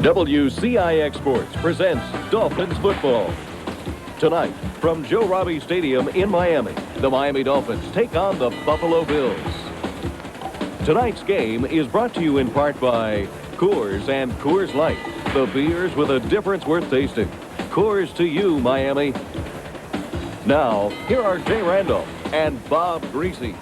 WCIX Sports presents Dolphins football. Tonight, from Joe Robbie Stadium in Miami, the Miami Dolphins take on the Buffalo Bills. Tonight's game is brought to you in part by Coors and Coors Light, the beers with a difference worth tasting. Coors to you, Miami. Now, here are Jay Randolph and Bob Greasy.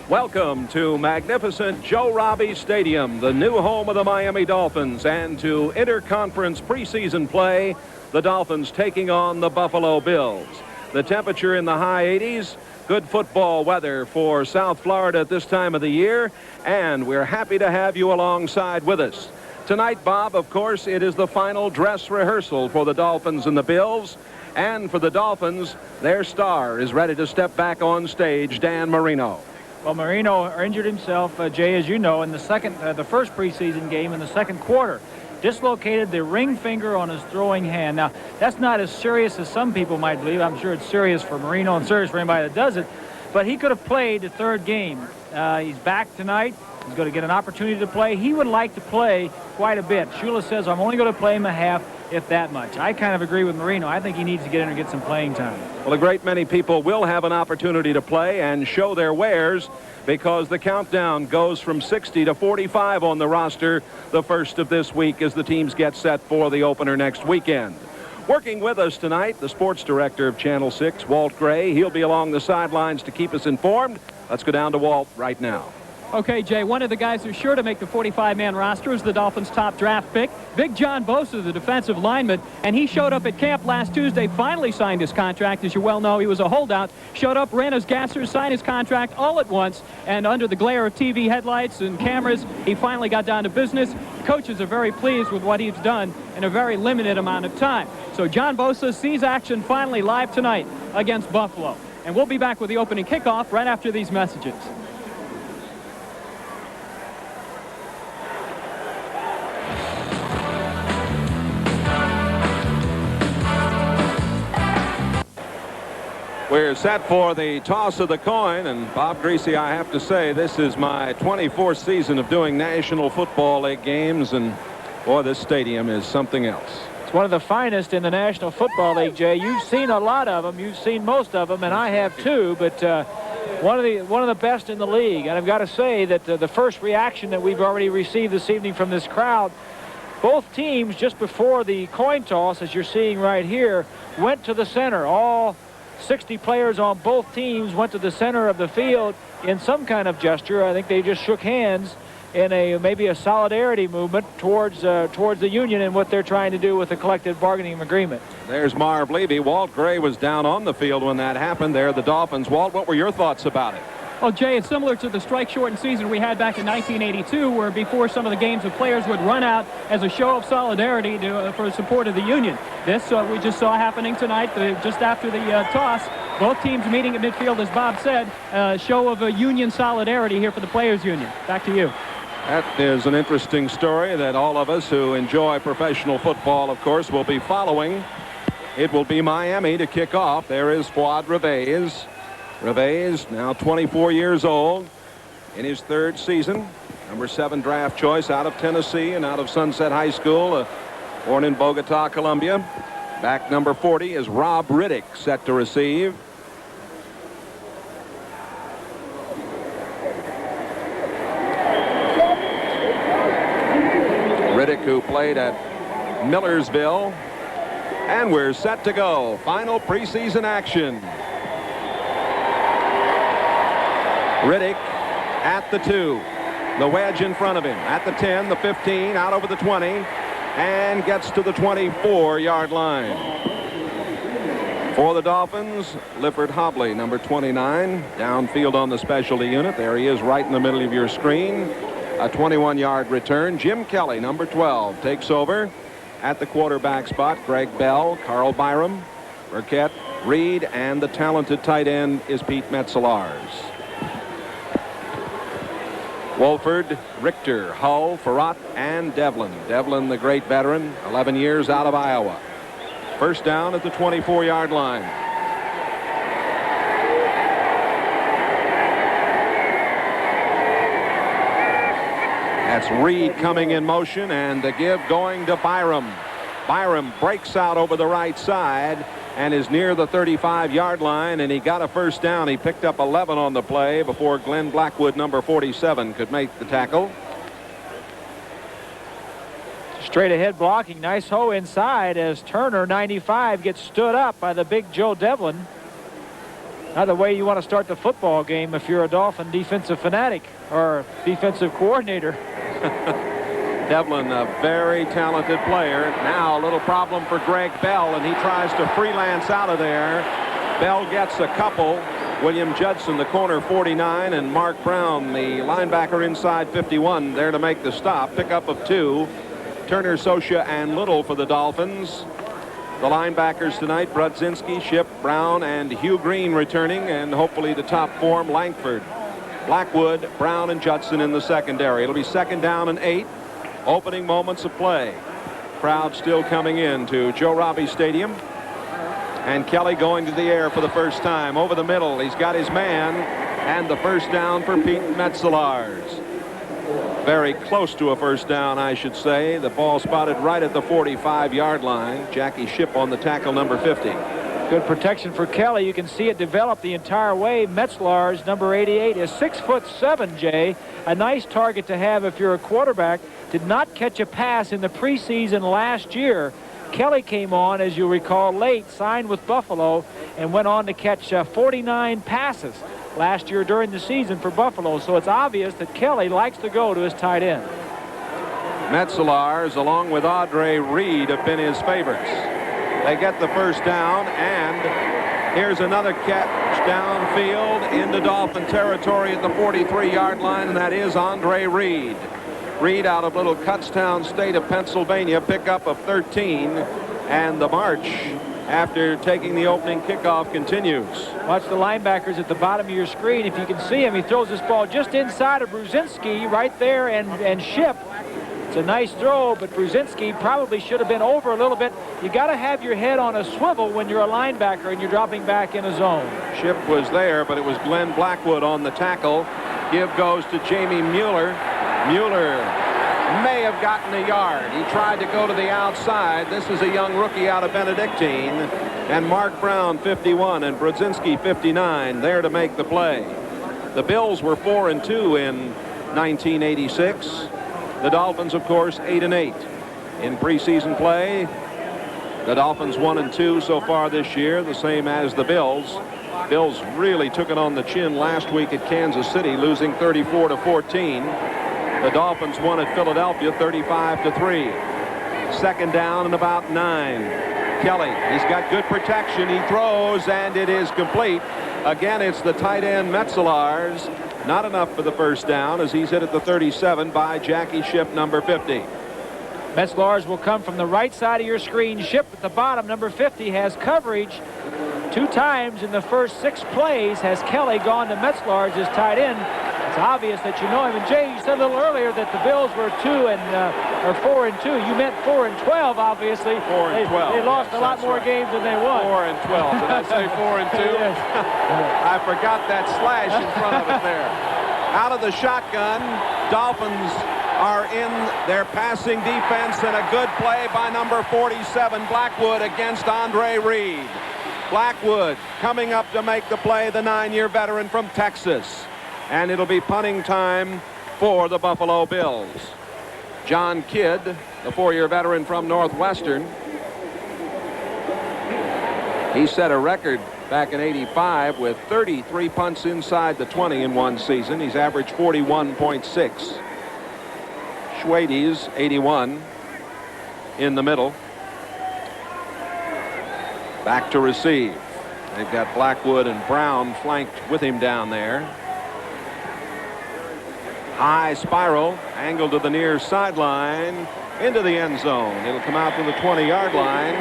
Welcome to magnificent Joe Robbie Stadium, the new home of the Miami Dolphins, and to interconference preseason play, the Dolphins taking on the Buffalo Bills. The temperature in the high 80s, good football weather for South Florida at this time of the year, and we're happy to have you alongside with us. Tonight, Bob, of course, it is the final dress rehearsal for the Dolphins and the Bills, and for the Dolphins, their star is ready to step back on stage, Dan Marino. Well, Marino injured himself, Jay, as you know, in the first preseason game in the second quarter. Dislocated the ring finger on his throwing hand. Now, that's not as serious as some people might believe. I'm sure it's serious for Marino and serious for anybody that does it. But he could have played the third game. He's back tonight. He's going to get an opportunity to play. He would like to play quite a bit. Shula says, I'm only going to play him a half, if that much. I kind of agree with Marino. I think he needs to get in and get some playing time. Well, a great many people will have an opportunity to play and show their wares because the countdown goes from 60 to 45 on the roster the first of this week as the teams get set for the opener next weekend. Working with us tonight, the sports director of Channel 6, Walt Gray. He'll be along the sidelines to keep us informed. Let's go down to Walt right now. Okay, Jay, one of the guys who's sure to make the 45-man roster is the Dolphins' top draft pick, Big John Bosa, the defensive lineman, and he showed up at camp last Tuesday, finally signed his contract. As you well know, he was a holdout, showed up, ran his gassers, signed his contract all at once, and under the glare of TV headlights and cameras, he finally got down to business. Coaches are very pleased with what he's done in a very limited amount of time. So John Bosa sees action finally live tonight against Buffalo. And we'll be back with the opening kickoff right after these messages. We're set for the toss of the coin, and Bob Greasy, I have to say, this is my 24th season of doing National Football League games, and boy, this stadium is something else. It's one of the finest in the National Football League, Jay. You've seen a lot of them. You've seen most of them, and I have too, but one of the best in the league. And I've got to say that the first reaction that we've already received this evening from this crowd, both teams just before the coin toss, as you're seeing right here, went to the center. All 60 players on both teams went to the center of the field in some kind of gesture. I think they just shook hands in maybe a solidarity movement towards the union and what they're trying to do with the collective bargaining agreement. There's Marv Levy. Walt Gray was down on the field when that happened. There, the Dolphins. Walt, what were your thoughts about it? Well, Jay, it's similar to the strike-shortened season we had back in 1982, where before some of the games, the players would run out as a show of solidarity for support of the union. This we just saw happening tonight, just after the toss. Both teams meeting at midfield, as Bob said, show of a union solidarity here for the players' union. Back to you. That is an interesting story that all of us who enjoy professional football, of course, will be following. It will be Miami to kick off. There is Fuad Reveiz. Reveiz, now 24 years old, in his third season. Number 7 draft choice out of Tennessee and out of Sunset High School, born in Bogota, Colombia. Back number 40 is Rob Riddick, set to receive. Riddick, who played at Millersville. And we're set to go. Final preseason action. Riddick at the 2. The wedge in front of him. At the 10, the 15, out over the 20, and gets to the 24-yard line. For the Dolphins, Lifford Hobley, number 29, downfield on the specialty unit. There he is right in the middle of your screen. A 21-yard return. Jim Kelly, number 12, takes over at the quarterback spot. Greg Bell, Carl Byram, Burkett, Reed, and the talented tight end is Pete Metzelars. Wolford, Richter, Hull, Farrat, and Devlin. Devlin, the great veteran, 11 years out of Iowa. First down at the 24-yard line. That's Reed coming in motion, and the give going to Byram. Byram breaks out over the right side and is near the 35-yard line, and he got a first down. He picked up 11 on the play before Glenn Blackwood, number 47, could make the tackle. Straight ahead blocking. Nice hoe inside as Turner, 95, gets stood up by the big Joe Devlin. Not the way you want to start the football game if you're a Dolphin defensive fanatic or defensive coordinator. Devlin, a very talented player. Now a little problem for Greg Bell, and he tries to freelance out of there. Bell gets a couple. William Judson, the corner, 49, and Mark Brown, the linebacker, inside 51, there to make the stop. Pickup of 2. Turner, Socia, and Little for the Dolphins. The linebackers tonight, Brudzinski, Ship, Brown, and Hugh Green returning, and hopefully the top form, Langford. Blackwood, Brown, and Judson in the secondary. It'll be 2nd down and 8. Opening moments of play. Crowd still coming in to Joe Robbie Stadium. And Kelly going to the air for the first time. Over the middle, he's got his man, and the first down for Pete Metzelaars. Very close to a first down, I should say. The ball spotted right at the 45-yard line. Jackie Ship on the tackle, number 50. Good protection for Kelly. You can see it develop the entire way. Metzelaars, number 88, is 6'7", Jay. A nice target to have if you're a quarterback. Did not catch a pass in the preseason last year. Kelly came on, as you'll recall, late, signed with Buffalo, and went on to catch 49 passes last year during the season for Buffalo. So it's obvious that Kelly likes to go to his tight end. Metzelaars, along with Audrey Reed, have been his favorites. They get the first down, and here's another catch downfield into Dolphin territory at the 43-yard line, and that is Andre Reed. Reed out of Little Kutztown, state of Pennsylvania, pickup of 13, and the march after taking the opening kickoff continues. Watch the linebackers at the bottom of your screen. If you can see him, he throws this ball just inside of Brudzinski right there, and Ship. It's a nice throw, but Brudzinski probably should have been over a little bit. You got to have your head on a swivel when you're a linebacker and you're dropping back in a zone. Ship was there, but it was Glenn Blackwood on the tackle. Give goes to Jamie Mueller. Mueller may have gotten a yard. He tried to go to the outside. This is a young rookie out of Benedictine. And Mark Brown, 51, and Brudzinski, 59, there to make the play. The Bills were 4-2 in 1986. The Dolphins, of course, 8-8 in preseason play. The Dolphins 1-2 so far this year, the same as the Bills. Bills really took it on the chin last week at Kansas City, losing 34-14. The Dolphins won at Philadelphia 35-3. 2nd down and about 9. Kelly, he's got good protection. He throws, and it is complete. Again, it's the tight end Metzelaars. Not enough for the first down as he's hit at the 37 by Jackie Ship, number 50. Metzelaars will come from the right side of your screen. Ship at the bottom, number 50, has coverage. 2 times in the first 6 plays has Kelly gone to Metzelaars as tight end. It's obvious that you know him. And Jay, you said a little earlier that the Bills were 4-2. You meant 4-12, obviously. 4-12. They lost a lot more games than they won. 4-12. Did I say 4-2? Yes. I forgot that slash in front of it there. Out of the shotgun, Dolphins are in their passing defense, and a good play by number 47, Blackwood, against Andre Reed. Blackwood coming up to make the play, the 9-year veteran from Texas. And it'll be punting time for the Buffalo Bills. John Kidd, the 4-year veteran from Northwestern. He set a record back in '85 with 33 punts inside the 20 in one season. He's averaged 41.6. Schwades, 81 in the middle. Back to receive. They've got Blackwood and Brown flanked with him down there. High spiral, angled to the near sideline, into the end zone. It'll come out to the 20-yard line.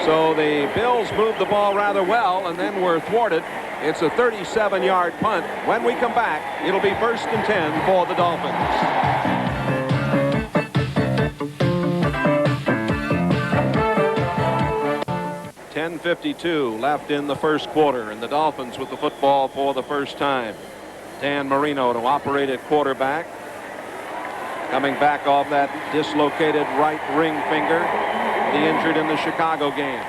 So the Bills moved the ball rather well and then were thwarted. It's a 37-yard punt. When we come back, it'll be 1st and 10 for the Dolphins. 10:52 left in the first quarter, and the Dolphins with the football for the first time. Dan Marino to operate at quarterback. coming back off that dislocated right ring finger, the injured in the Chicago game.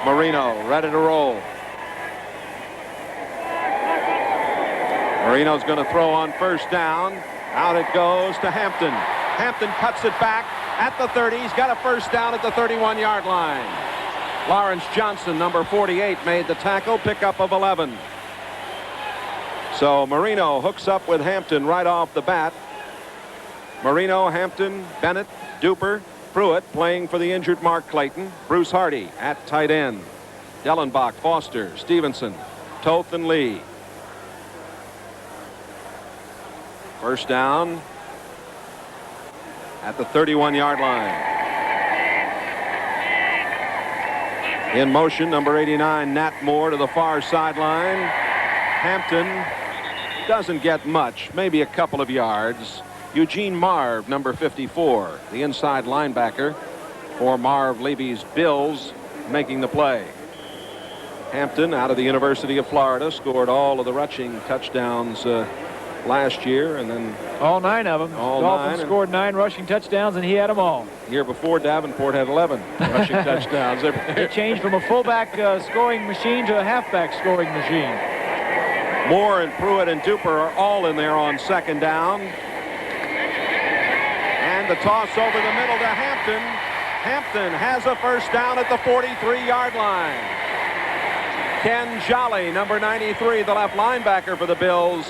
Marino ready to roll. Marino's going to throw on first down. Out it goes to Hampton. Hampton cuts it back at the 30. He's got a first down at the 31-yard line. Lawrence Johnson, number 48, made the tackle, pickup of 11. So Marino hooks up with Hampton right off the bat. Marino, Hampton, Bennett, Duper, Pruitt playing for the injured Mark Clayton. Bruce Hardy at tight end. Dellenbach, Foster, Stevenson, Toth, and Lee. First down at the 31-yard line. In motion, number 89, Nat Moore to the far sideline. Hampton doesn't get much, maybe a couple of yards. Eugene Marv, number 54, the inside linebacker for Marv Levy's Bills, making the play. Hampton, out of the University of Florida, scored all of the rushing touchdowns last year, and then all 9 of them. Dolphins scored 9 rushing touchdowns, and he had them all. Year before, Davenport had 11 rushing touchdowns. He changed from a fullback scoring machine to a halfback scoring machine. Moore and Pruitt and Duper are all in there on second down. And the toss over the middle to Hampton. Hampton has a first down at the 43-yard line. Ken Jolly, number 93, the left linebacker for the Bills,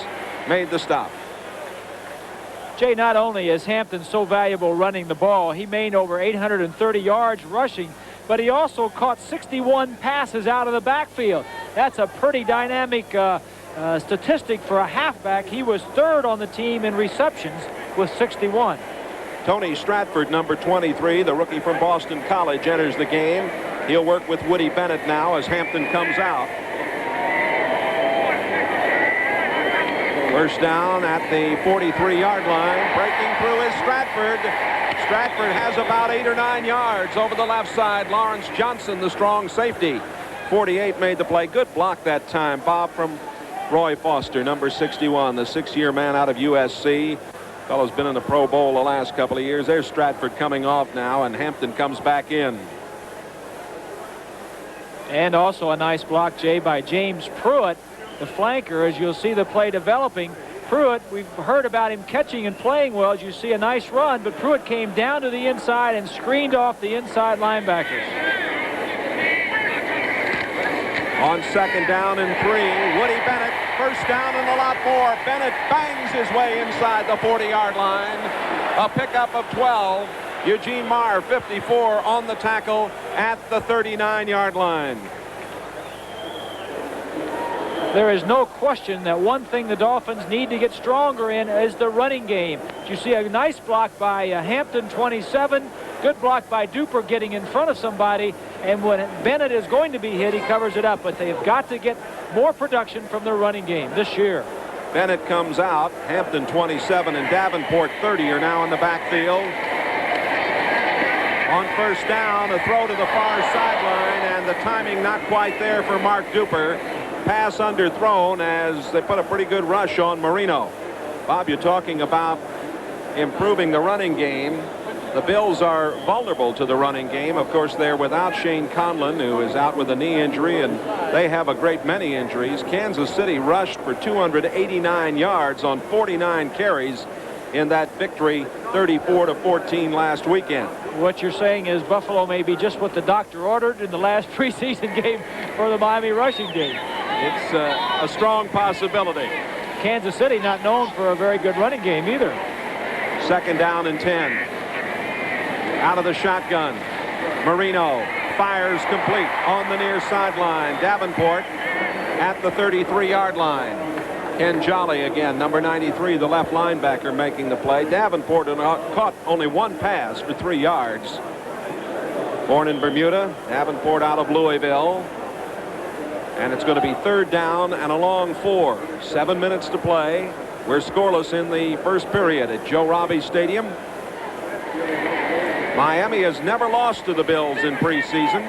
made the stop. Jay, not only is Hampton so valuable running the ball, he made over 830 yards rushing, but he also caught 61 passes out of the backfield. That's a pretty dynamic statistic for a halfback. He was 3rd on the team in receptions with 61. Tony Stratford, number 23, the rookie from Boston College, enters the game. He'll work with Woody Bennett now as Hampton comes out. First down at the 43-yard line. Breaking through is Stratford. Stratford has about 8 or 9 yards over the left side. Lawrence Johnson, the strong safety. 48 made the play. Good block that time, Bob, from Roy Foster, number 61, the 6-year man out of USC. Fellow's been in the Pro Bowl the last couple of years. There's Stratford coming off now, and Hampton comes back in. And also a nice block, Jay, by James Pruitt, the flanker. As you'll see the play developing, Pruitt, we've heard about him catching and playing well. As you see a nice run, but Pruitt came down to the inside and screened off the inside linebackers. On second down and 3, Woody Bennett, first down and a lot more. Bennett bangs his way inside the 40-yard line. A pickup of 12. Eugene Marr, 54, on the tackle at the 39-yard line. There is no question that one thing the Dolphins need to get stronger in is the running game. You see a nice block by Hampton, 27. Good block by Duper getting in front of somebody. And when Bennett is going to be hit, he covers it up. But they've got to get more production from their running game this year. Bennett comes out. Hampton, 27, and Davenport, 30, are now in the backfield. On first down, a throw to the far sideline, and the timing not quite there for Mark Duper. Pass underthrown as they put a pretty good rush on Marino. Bob, you're talking about improving the running game. The Bills are vulnerable to the running game. Of course, they're without Shane Conlon, who is out with a knee injury, and they have a great many injuries. Kansas City rushed for 289 yards on 49 carries in that victory, 34-14 last weekend. What you're saying is Buffalo may be just what the doctor ordered in the last preseason game for the Miami rushing game. It's a strong possibility. Kansas City not known for a very good running game either. Second down and 10. Out of the shotgun. Marino fires complete on the near sideline. Davenport at the 33-yard line. Ken Jolly again, number 93, the left linebacker, making the play. Davenport caught only one pass for 3 yards. Born in Bermuda, Davenport out of Louisville. And it's going to be third down and a long 4. 7 minutes to play. We're scoreless in the first period at Joe Robbie Stadium. Miami has never lost to the Bills in preseason.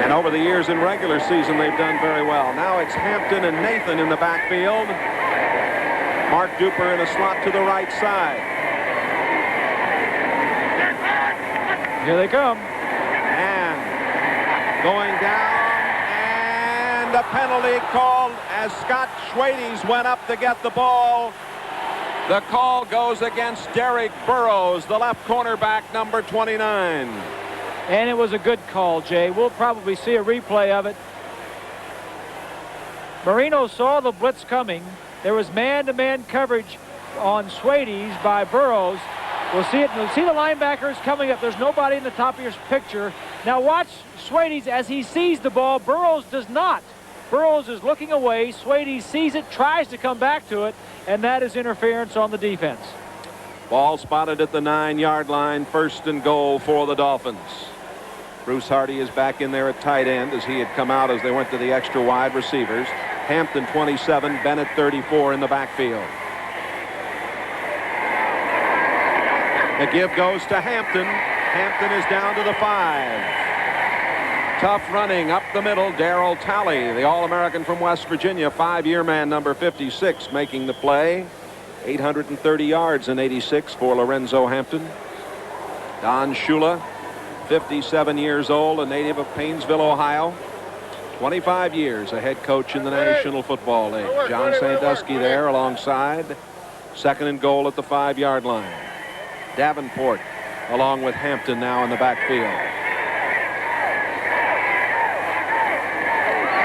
And over the years in regular season, they've done very well. Now it's Hampton and Nathan in the backfield. Mark Duper in a slot to the right side. Here they come. And going down, and a penalty called as Scott Schwades went up to get the ball. The call goes against Derek Burrows, the left cornerback, number 29. And it was a good call, Jay. We'll probably see a replay of it. Marino saw the blitz coming. There was man-to-man coverage on Schwades by Burrows. We'll see it. We'll see the linebackers coming up. There's nobody in the top of your picture. Now watch Schwades as he sees the ball. Burrows does not. Burrows is looking away. Schwades sees it, tries to come back to it, and that is interference on the defense. Ball spotted at the 9-yard line. 1st and goal for the Dolphins. Bruce Hardy is back in there at tight end as he had come out as they went to the extra wide receivers. Hampton 27, Bennett 34 in the backfield. The give goes to Hampton. Hampton is down to the 5. Tough running up the middle. Darryl Talley, the All-American from West Virginia, 5-year man, number 56, making the play. 830 yards in 86 for Lorenzo Hampton. Don Shula, 57 years old, a native of Painesville, Ohio. 25 years a head coach in the National Football League. John Sandusky there alongside. 2nd and goal at the 5-yard line. Davenport along with Hampton now in the backfield.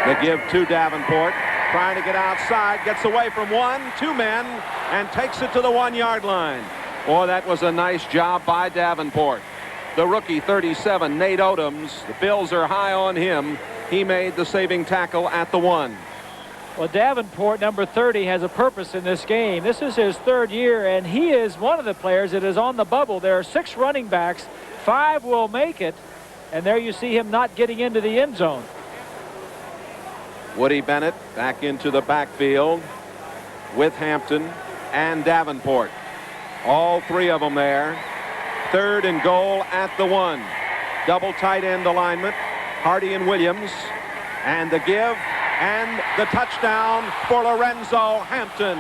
The give to Davenport, trying to get outside, gets away from 1, 2 men, and takes it to the 1-yard line. Boy, that was a nice job by Davenport. The rookie, 37, Nate Odoms. The Bills are high on him. He made the saving tackle at the 1. Well, Davenport, number 30, has a purpose in this game. This is his 3rd year, and he is one of the players that is on the bubble. There are 6 running backs. 5 will make it, and there you see him not getting into the end zone. Woody Bennett back into the backfield with Hampton and Davenport. All 3 of them there. 3rd and goal at the 1. Double tight end alignment. Hardy and Williams. And the give and the touchdown for Lorenzo Hampton.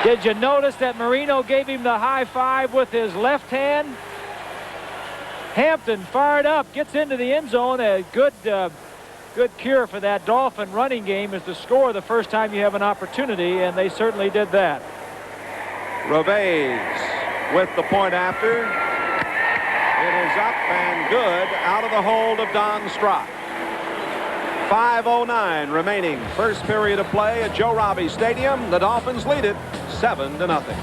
Did you notice that Marino gave him the high five with his left hand? Hampton fired up, gets into the end zone. A good cure for that Dolphin running game is to score the first time you have an opportunity, and they certainly did that. Reves with the point after. It is up and good out of the hold of Don Strock. 5:09 remaining. 1st period of play at Joe Robbie Stadium. The Dolphins lead it 7-0.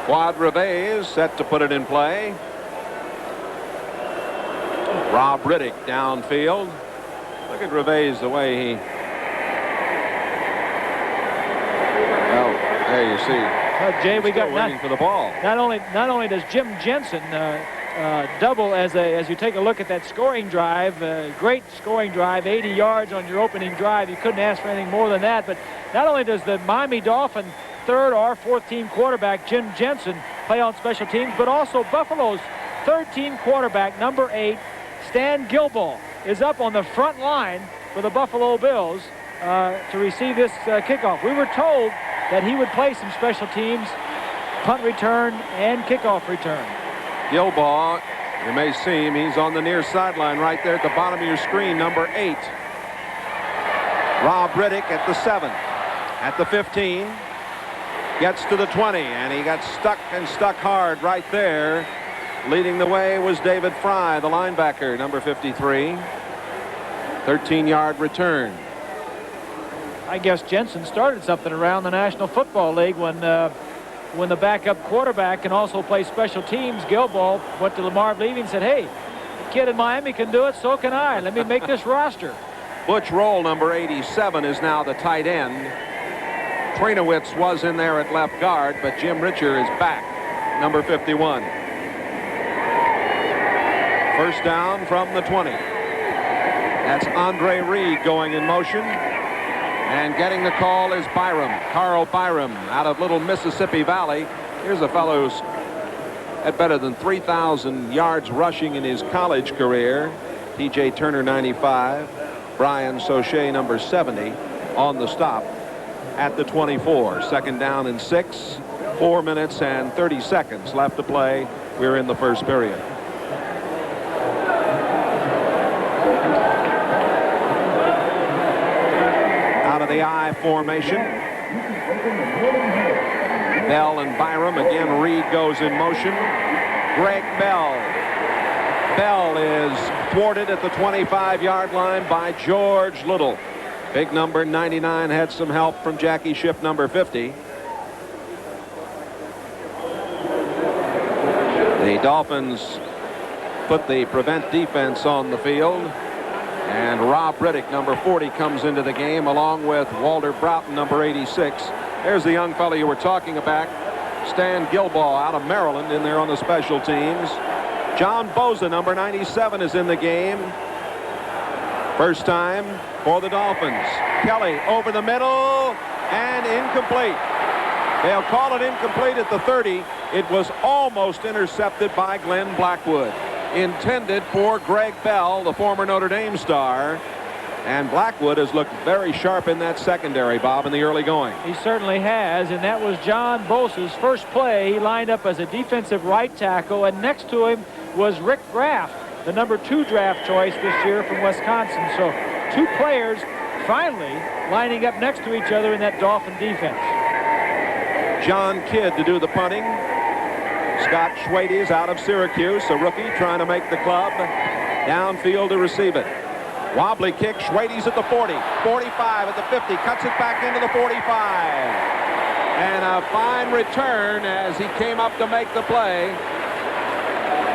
Quad Reves set to put it in play. Rob Riddick downfield. Look at Reves, the way he... Well, there you see. Jay, we got waiting for the ball. Not only does Jim Jensen double as you take a look at that scoring drive, great scoring drive, 80 yards on your opening drive. You couldn't ask for anything more than that. But not only does the Miami Dolphin 3rd or 4th team quarterback Jim Jensen play on special teams, but also Buffalo's 3rd team quarterback, number 8, Stan Gilball, is up on the front line for the Buffalo Bills to receive this kickoff. We were told that he would play some special teams, punt return and kickoff return. Gilball, you may see him, he's on the near sideline right there at the bottom of your screen, number 8. Rob Riddick at the 7, at the 15, gets to the 20, and he got stuck hard right there. Leading the way was David Fry, the linebacker, number 53. 13-yard return. I guess Jensen started something around the National Football League when the backup quarterback can also play special teams. Gilball went to Lamar Levy and said, hey, the kid in Miami can do it, so can I. Let me make this roster. Butch Roll, number 87, is now the tight end. Trainowitz was in there at left guard, but Jim Richer is back, number 51. 1st down from the 20. That's Andre Reed going in motion. And getting the call is Byram, Carl Byram, out of Little Mississippi Valley. Here's a fellow who's had better than 3,000 yards rushing in his college career. T.J. Turner, 95. Brian Sochet, number 70, on the stop at the 24. Second down and 6. 4 minutes and 30 seconds left to play. We're in the first period. Out of the I formation. Bell and Byram. Again, Reed goes in motion. Greg Bell. Bell is thwarted at the 25-yard line by George Little. Big number 99 had some help from Jackie Schiff, number 50. The Dolphins put the prevent defense on the field. And Rob Riddick, number 40, comes into the game along with Walter Broughton, number 86. There's the young fellow you were talking about, Stan Gilbaugh, out of Maryland, in there on the special teams. John Bosa, number 97, is in the game. First time for the Dolphins. Kelly over the middle and incomplete. They'll call it incomplete at the 30. It was almost intercepted by Glenn Blackwood. Intended for Greg Bell, the former Notre Dame star. And Blackwood has looked very sharp in that secondary, Bob, in the early going. He certainly has, and that was John Bosa's first play. He lined up as a defensive right tackle, and next to him was Rick Graff, the number 2 draft choice this year from Wisconsin. So 2 players finally lining up next to each other in that Dolphin defense. John Kidd to do the punting. Scott Schwades out of Syracuse, a rookie trying to make the club. Downfield to receive it. Wobbly kick, Schwades at the 40, 45 at the 50, cuts it back into the 45. And a fine return as he came up to make the play.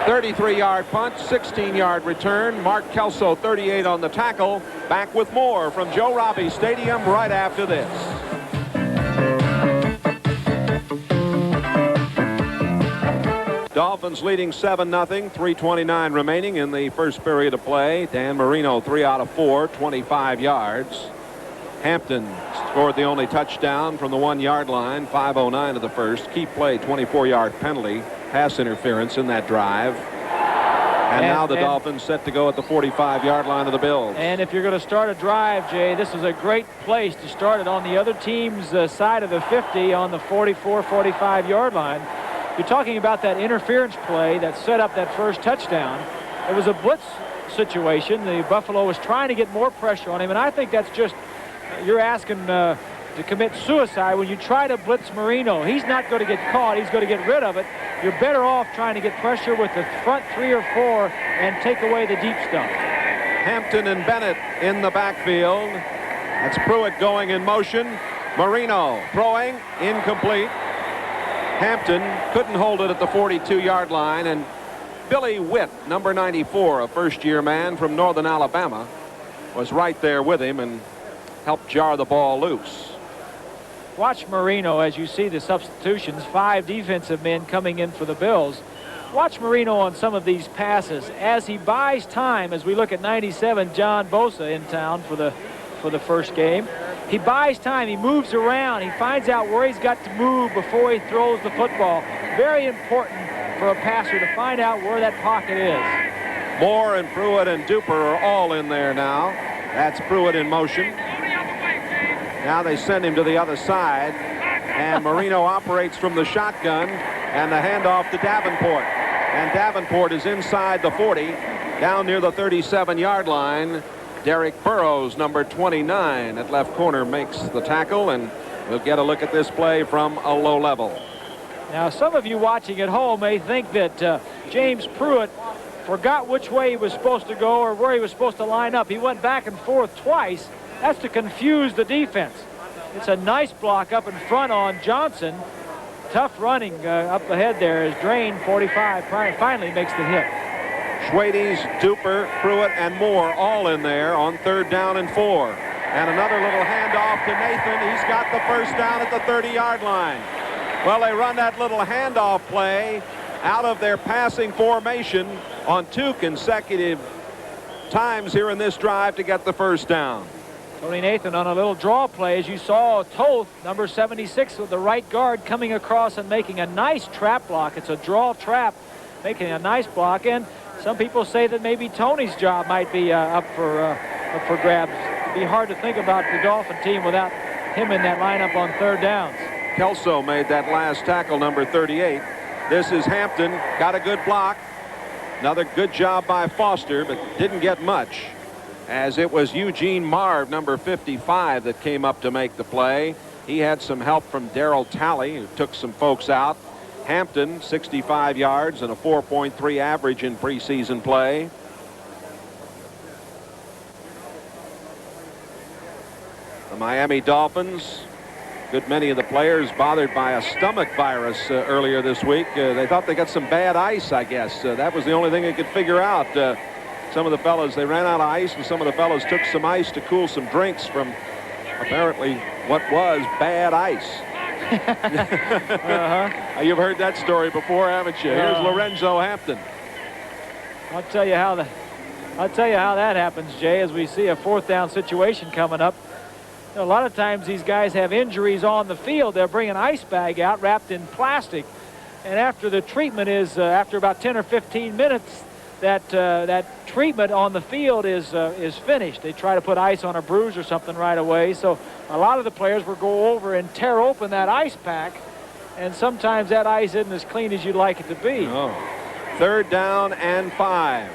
33-yard punt, 16-yard return. Mark Kelso, 38 on the tackle. Back with more from Joe Robbie Stadium right after this. Dolphins leading 7-0, 3:29 remaining in the first period of play. Dan Marino, 3 out of 4, 25 yards. Hampton scored the only touchdown from the 1-yard line, 5:09 of the first. Key play, 24-yard penalty, pass interference in that drive. And now the Dolphins set to go at the 45-yard line of the Bills. And if you're going to start a drive, Jay, this is a great place to start it on the other team's side of the 50 on the 44, 45-yard line. You're talking about that interference play that set up that first touchdown. It was a blitz situation. The Buffalo was trying to get more pressure on him, and I think that's just, you're asking to commit suicide when you try to blitz Marino. He's not going to get caught. He's going to get rid of it. You're better off trying to get pressure with the front 3 or 4 and take away the deep stuff. Hampton and Bennett in the backfield. That's Pruitt going in motion. Marino throwing, incomplete. Hampton couldn't hold it at the 42-yard line, and Billy Witt, number 94, a first-year man from northern Alabama, was right there with him and helped jar the ball loose. Watch Marino as you see the substitutions, 5 defensive men coming in for the Bills. Watch Marino on some of these passes as he buys time. As we look at 97, John Bosa in town for the first game. He buys time. He moves around. He finds out where he's got to move before he throws the football. Very important for a passer to find out where that pocket is. Moore and Pruitt and Duper are all in there now. That's Pruitt in motion. Now they send him to the other side, and Marino operates from the shotgun, and the handoff to Davenport. And Davenport is inside the 40, down near the 37-yard line. Derek Burrows, number 29, at left corner, makes the tackle, and we'll get a look at this play from a low level. Now, some of you watching at home may think that James Pruitt forgot which way he was supposed to go or where he was supposed to line up. He went back and forth twice. That's to confuse the defense. It's a nice block up in front on Johnson. Tough running up ahead there as Drain, 45, finally makes the hit. Schwades, Duper, Pruitt, and Moore all in there on 3rd down and 4. And another little handoff to Nathan. He's got the first down at the 30-yard line. Well, they run that little handoff play out of their passing formation on 2 consecutive times here in this drive to get the first down. Tony Nathan on a little draw play, as you saw Toth, number 76 with the right guard, coming across and making a nice trap block. It's a draw trap, making a nice block. And some people say that maybe Tony's job might be up for grabs. It'd be hard to think about the Dolphin team without him in that lineup on third downs. Kelso made that last tackle, number 38. This is Hampton. Got a good block. Another good job by Foster, but didn't get much, as it was Eugene Marv, number 55, that came up to make the play. He had some help from Darryl Talley, who took some folks out. Hampton, 65 yards and a 4.3 average in preseason play. The Miami Dolphins, good many of the players bothered by a stomach virus earlier this week. They thought they got some bad ice, I guess. That was the only thing they could figure out. Some of the fellas, they ran out of ice, and some of the fellas took some ice to cool some drinks from apparently what was bad ice. You've heard that story before, haven't you? Here's Lorenzo Hampton. I'll tell you how that happens, Jay, as we see a fourth down situation coming up. You know, a lot of times these guys have injuries on the field. They'll bring an ice bag out wrapped in plastic, and after the treatment is after about 10 or 15 minutes, that treatment on the field is finished. They try to put ice on a bruise or something right away. So a lot of the players will go over and tear open that ice pack, and sometimes that ice isn't as clean as you'd like it to be. Oh. Third down and 5.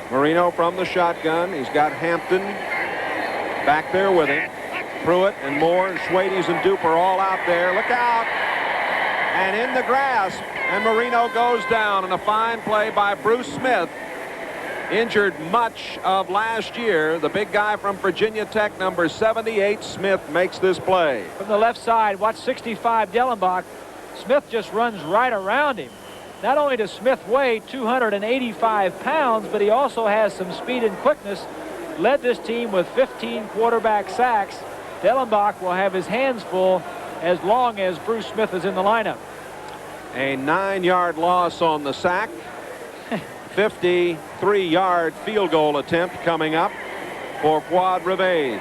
Marino from the shotgun. He's got Hampton back there with him. Pruitt and Moore and Schwades and Dupe are all out there. Look out. And in the grasp. And Marino goes down, and a fine play by Bruce Smith. Injured much of last year. The big guy from Virginia Tech, number 78, Smith, makes this play. From the left side, watch 65 Dellenbach. Smith just runs right around him. Not only does Smith weigh 285 pounds, but he also has some speed and quickness. Led this team with 15 quarterback sacks. Dellenbach will have his hands full as long as Bruce Smith is in the lineup. A 9-yard loss on the sack. 53-yard field goal attempt coming up for Fuad Reveiz.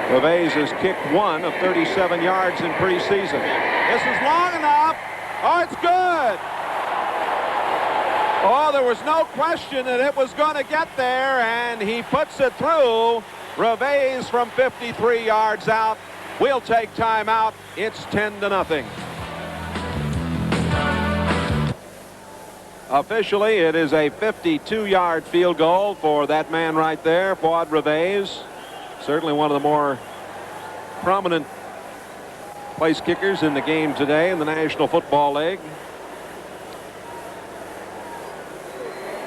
Reveiz has kicked 1 of 37 yards in preseason. This is long enough. Oh, it's good. Oh, there was no question that it was going to get there, and he puts it through. Reveiz from 53 yards out. We'll take time out. It's 10-0. Officially, it is a 52-yard field goal for that man right there, Fuad Reveiz. Certainly one of the more prominent place kickers in the game today in the National Football League.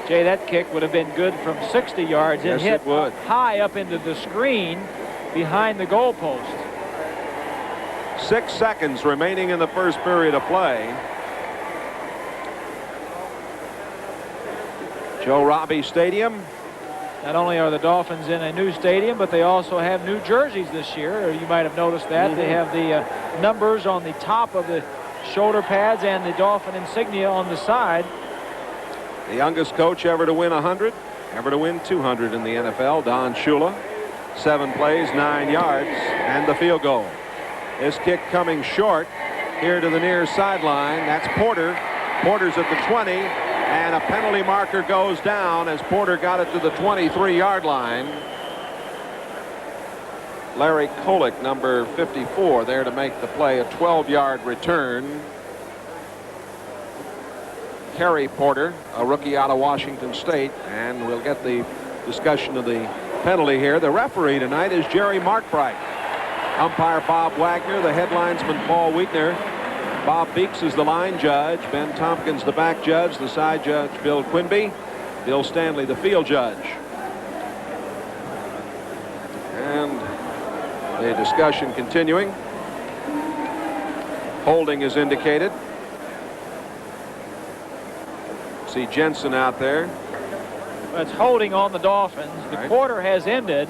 Jay, that kick would have been good from 60 yards. Yes, it hit it would. high up into the screen behind the goalpost. 6 seconds remaining in the first period of play. Joe Robbie Stadium. Not only are the Dolphins in a new stadium, but they also have new jerseys this year. You might have noticed that. They have the numbers on the top of the shoulder pads and the Dolphin insignia on the side. The youngest coach ever to win 100, ever to win 200 in the NFL, Don Shula. 7 plays, 9 yards, and the field goal. This kick coming short here to the near sideline. That's Porter. Porter's at the 20, and a penalty marker goes down as Porter got it to the 23-yard line. Larry Kolick, number 54, there to make the play, a 12-yard return. Kerry Porter, a rookie out of Washington State, and we'll get the discussion of the penalty here. The referee tonight is Jerry Markbright. Umpire Bob Wagner, the headlinesman Paul Wheatner. Bob Beeks is the line judge. Ben Tompkins the back judge. The side judge Bill Quinby. Bill Stanley the field judge. And the discussion continuing. Holding is indicated. See Jensen out there. It's holding on the Dolphins. The quarter has ended.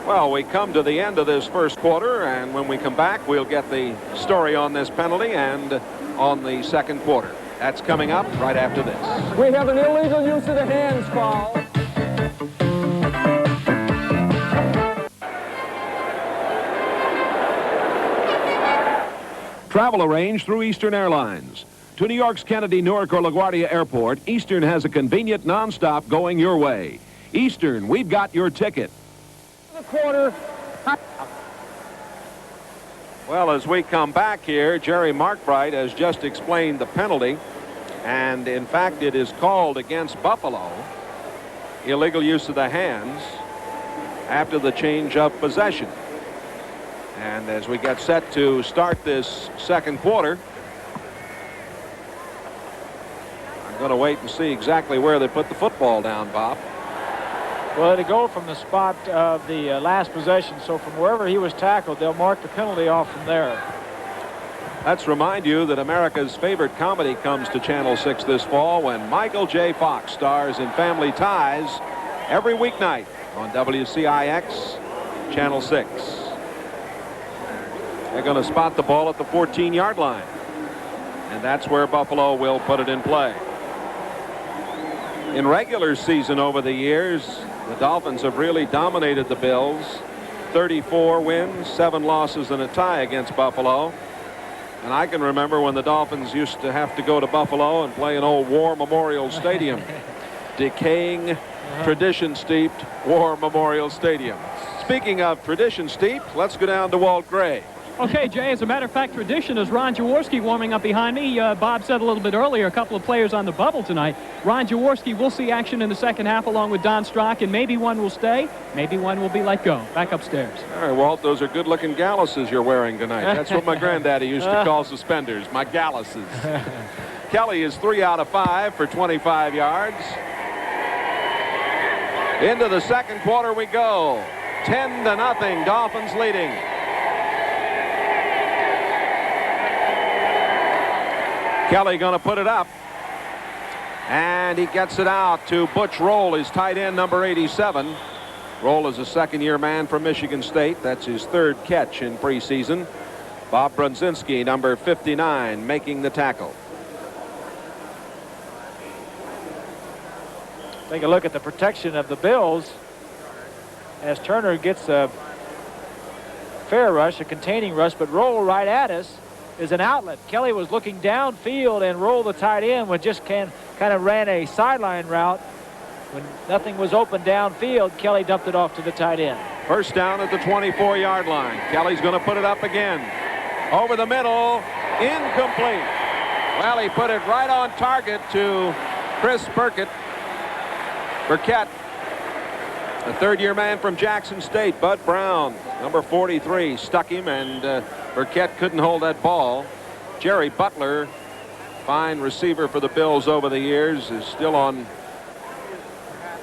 Well, we come to the end of this first quarter, and when we come back, we'll get the story on this penalty and on the second quarter. That's coming up right after this. We have an illegal use of the hands foul. Travel arranged through Eastern Airlines. To New York's Kennedy, Newark, or LaGuardia Airport, Eastern has a convenient nonstop going your way. Eastern, we've got your ticket. The quarter. Well, as we come back here, Jerry Markbright has just explained the penalty. And, in fact, it is called against Buffalo. Illegal use of the hands after the change of possession. And as we get set to start this second quarter, I'm going to wait and see exactly where they put the football down, Bob. Well, to go from the spot of the last possession, so from wherever he was tackled, they'll mark the penalty off from there. Let's remind you that America's favorite comedy comes to Channel 6 this fall when Michael J. Fox stars in Family Ties every weeknight on WCIX Channel 6. They're going to spot the ball at the 14-yard line, and that's where Buffalo will put it in play. In regular season over the years, the Dolphins have really dominated the Bills. 34 wins, 7 losses, and a tie against Buffalo. And I can remember when the Dolphins used to have to go to Buffalo and play in old War Memorial Stadium. Decaying, tradition-steeped War Memorial Stadium. Speaking of tradition-steeped, let's go down to Walt Gray. Okay, Jay, as a matter of fact, tradition is Ron Jaworski warming up behind me. Bob said a little bit earlier, a couple of players on the bubble tonight. Ron Jaworski will see action in the second half along with Don Strock, and maybe one will stay, maybe one will be let go. Back upstairs. All right, Walt, those are good-looking galluses you're wearing tonight. That's what my granddaddy used to call suspenders, my galluses. Kelly is 3 out of 5 for 25 yards. Into the second quarter we go. 10-0, Dolphins leading. Kelly going to put it up. And he gets it out to Butch Roll, his tight end, number 87. Roll is a second-year man from Michigan State. That's his 3rd catch in preseason. Bob Brudzinski, number 59, making the tackle. Take a look at the protection of the Bills as Turner gets a fair rush, a containing rush, but Roll right at us is an outlet. Kelly was looking downfield, and Roll, the tight end, just kind of ran a sideline route. When nothing was open downfield, Kelly dumped it off to the tight end. First down at the 24-yard line. Kelly's going to put it up again. Over the middle, incomplete. Well, he put it right on target to Chris Burkett. Burkett, a 3rd-year man from Jackson State. Bud Brown, number 43, stuck him, and Burkett couldn't hold that ball. Jerry Butler, fine receiver for the Bills over the years, is still on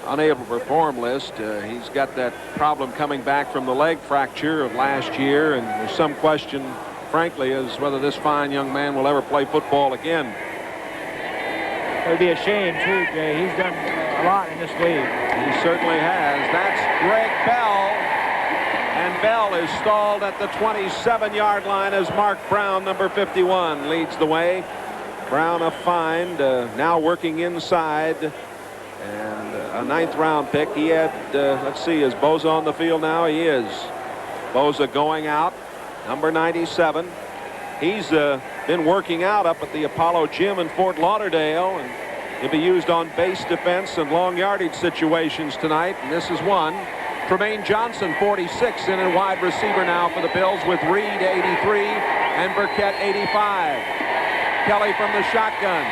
unable to perform list. He's got that problem coming back from the leg fracture of last year, and there's some question, frankly, as whether this fine young man will ever play football again. It would be a shame, too, Jay. He's done a lot in this league. He certainly has. That's Greg Bell. And Bell is stalled at the 27-yard line as Mark Brown, number 51, leads the way. Brown a find, now working inside. And a 9th-round pick. He had, let's see, is Boza on the field now? He is. Boza going out, number 97. He's been working out up at the Apollo Gym in Fort Lauderdale, and he'll be used on base defense and long yardage situations tonight, and this is one. Tremaine Johnson, 46, in a wide receiver now for the Bills with Reed, 83, and Burkett, 85. Kelly from the shotgun.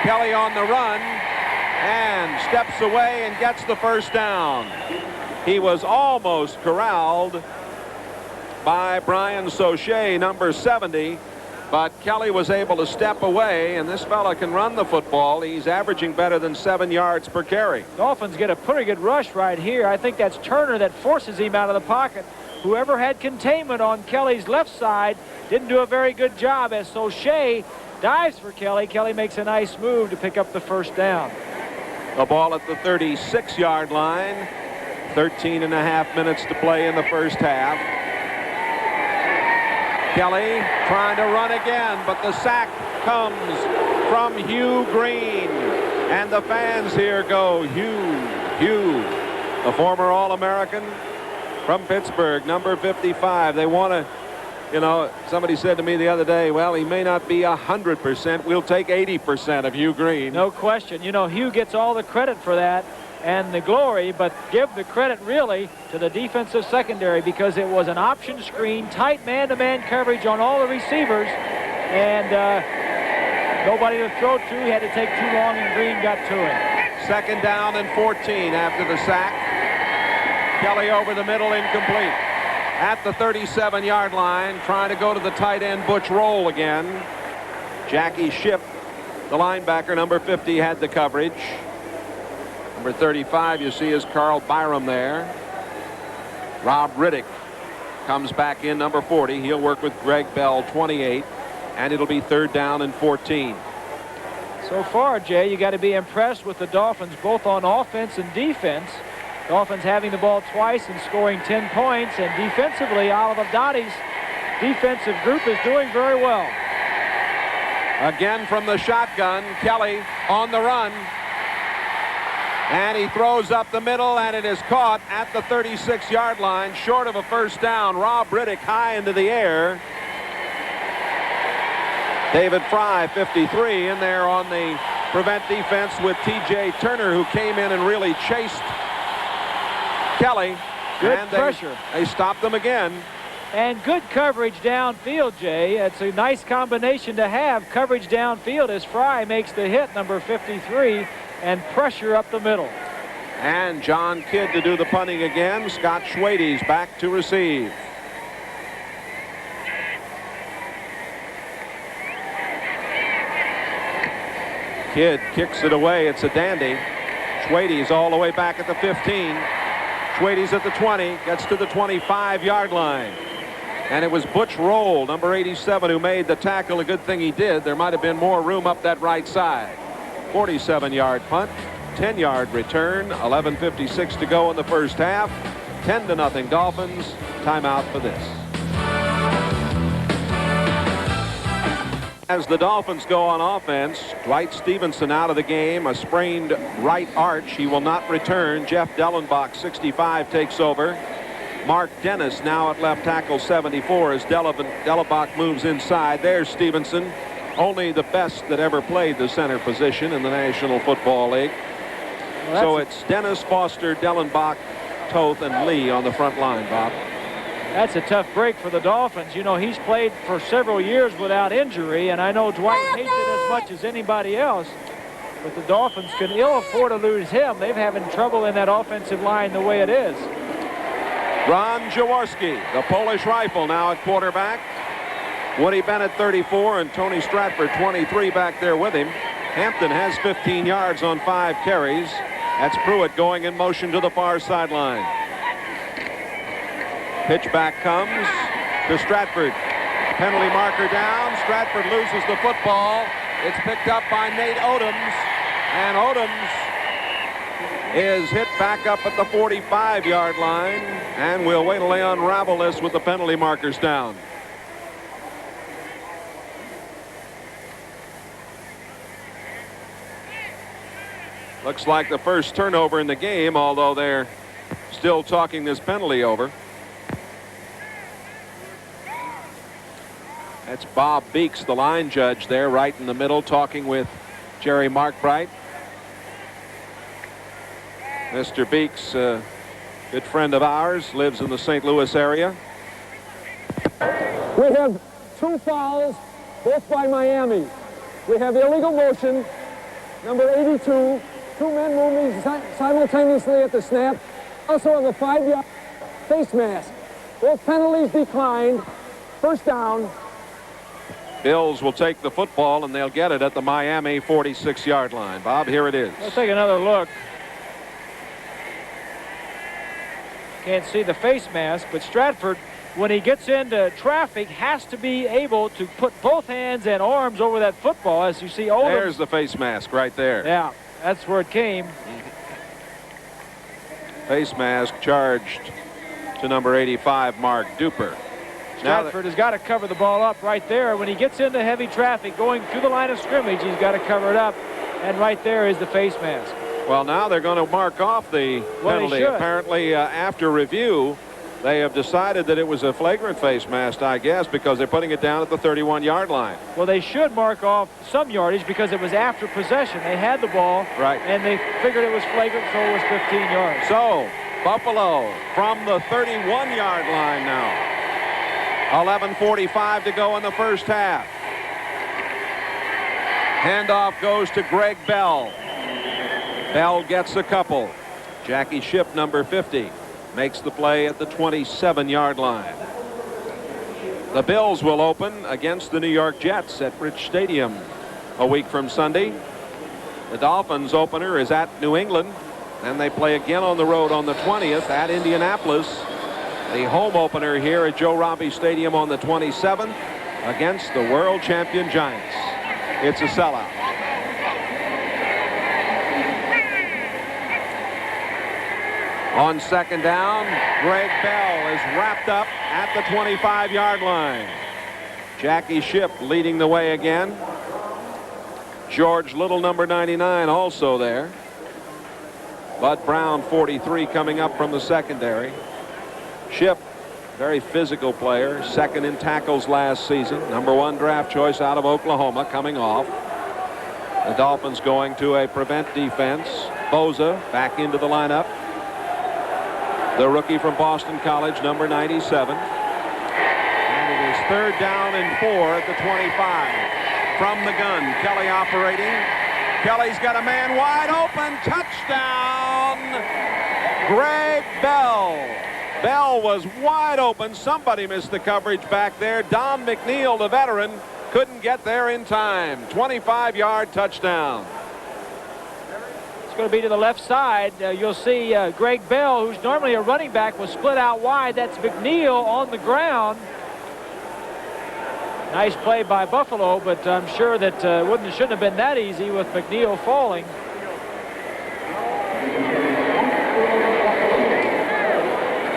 Kelly on the run, and steps away and gets the first down. He was almost corralled by Brian Soche, number 70, but Kelly was able to step away, and this fella can run the football. He's averaging better than 7 yards per carry. Dolphins get a pretty good rush right here. I think that's Turner that forces him out of the pocket. Whoever had containment on Kelly's left side didn't do a very good job as Soche dives for Kelly. Kelly makes a nice move to pick up the first down. The ball at the 36-yard line. 13.5 minutes to play in the first half. Kelly trying to run again, but the sack comes from Hugh Green. And the fans here go, Hugh, the former All-American from Pittsburgh, number 55. They want to, you know, somebody said to me the other day, well, he may not be 100%. We'll take 80% of Hugh Green. No question. You know, Hugh gets all the credit for that and the glory, but give the credit really to the defensive secondary, because it was an option screen, tight man-to-man coverage on all the receivers, and nobody to throw to. He had to take too long, and Green got to him. 2nd down and 14 after the sack. Kelly over the middle, incomplete. At the 37-yard line, trying to go to the tight end, Butch Roll again. Jackie Schiff, the linebacker, number 50, had the coverage. Number 35, you see, is Carl Byram there. Rob Riddick comes back in, number 40. He'll work with Greg Bell, 28, and it'll be 3rd down and 14. So far, Jay, you got to be impressed with the Dolphins, both on offense and defense. Dolphins having the ball twice and scoring 10 points, and defensively, Oliver Dottie's defensive group is doing very well. Again from the shotgun, Kelly on the run. And he throws up the middle, and it is caught at the 36-yard line, short of a 1st down. Rob Riddick high into the air. David Fry, 53, in there on the prevent defense with T.J. Turner, who came in and really chased Kelly. Good and pressure. They stopped them again. And good coverage downfield, Jay. It's a nice combination to have, coverage downfield, as Fry makes the hit, number 53, and pressure up the middle. And John Kidd to do the punting again. Scott Schwade's back to receive. Kidd kicks it away. It's a dandy. Schwade's all the way back at the 15. Schwade's at the 20. Gets to the 25-yard line. And it was Butch Roll, number 87, who made the tackle. A good thing he did. There might have been more room up that right side. 47-yard punt, 10-yard return, 11:56 to go in the 1st half. 10-0 Dolphins. Timeout for this. As the Dolphins go on offense, Dwight Stevenson out of the game, a sprained right arch. He will not return. Jeff Dellenbach, 65, takes over. Mark Dennis now at left tackle, 74, as Dellenbach moves inside. There's Stevenson, only the best that ever played the center position in the National Football League. Well, so it's Dennis, Foster, Dellenbach, Toth, and Lee on the front line, Bob. That's a tough break for the Dolphins. You know, he's played for several years without injury, and I know Dwight hates it as much as anybody else. But the Dolphins can ill afford to lose him. They're having trouble in that offensive line the way it is. Ron Jaworski, the Polish rifle, now at quarterback. Woody Bennett, 34, and Tony Stratford, 23, back there with him. Hampton has 15 yards on 5 carries. That's Pruitt going in motion to the far sideline. Pitch back comes to Stratford. Penalty marker down. Stratford loses the football. It's picked up by Nate Odoms. And Odoms is hit back up at the 45-yard line. And we'll wait till they unravel this with the penalty markers down. Looks like the first turnover in the game, although they're still talking this penalty over. That's Bob Beeks, the line judge there, right in the middle, talking with Jerry Markbright. Mr. Beeks, a good friend of ours, lives in the St. Louis area. We have 2 fouls, both by Miami. We have illegal motion, number 82, 2 men moving simultaneously at the snap. Also have a 5-yard face mask. Both penalties declined. 1st down. Bills will take the football, and they'll get it at the Miami 46-yard line. Bob, here it is. Let's take another look. Can't see the face mask, but Stratford, when he gets into traffic, has to be able to put both hands and arms over that football, as you see. Odoms. There's the face mask right there. Yeah, that's where it came. Face mask charged to number 85, Mark Duper. Stratford has got to cover the ball up right there. When he gets into heavy traffic going through the line of scrimmage, he's got to cover it up. And right there is the face mask. Well, now they're going to mark off the penalty. Apparently, after review, they have decided that it was a flagrant face mask, I guess, because they're putting it down at the 31-yard line. Well, they should mark off some yardage because it was after possession. They had the ball, right, and they figured it was flagrant, so it was 15 yards. So, Buffalo from the 31-yard line now. 11:45 to go in the first half. Handoff goes to Greg Bell. Bell gets a couple. Jackie Shipp, number 50, makes the play at the 27-yard line. The Bills will open against the New York Jets at Rich Stadium a week from Sunday. The Dolphins opener is at New England. Then they play again on the road on the 20th at Indianapolis. The home opener here at Joe Robbie Stadium on the 27th against the world champion Giants. It's a sellout. On second down, Greg Bell is wrapped up at the 25-yard line. Jackie Shipp leading the way again. George Little, number 99, also there. Bud Brown, 43, coming up from the secondary. Shipp, very physical player, second in tackles last season, number 1 draft choice out of Oklahoma, coming off. The Dolphins going to a prevent defense. Boza back into the lineup. The rookie from Boston College, number 97. And it is third down and 4 at the 25. From the gun, Kelly operating. Kelly's got a man wide open. Touchdown, Greg Bell. Bell was wide open. Somebody missed the coverage back there. Don McNeil, the veteran, couldn't get there in time. 25-yard touchdown. It's going to be to the left side. You'll see Greg Bell, who's normally a running back, was split out wide. That's McNeil on the ground. Nice play by Buffalo, but I'm sure that shouldn't have been that easy with McNeil falling.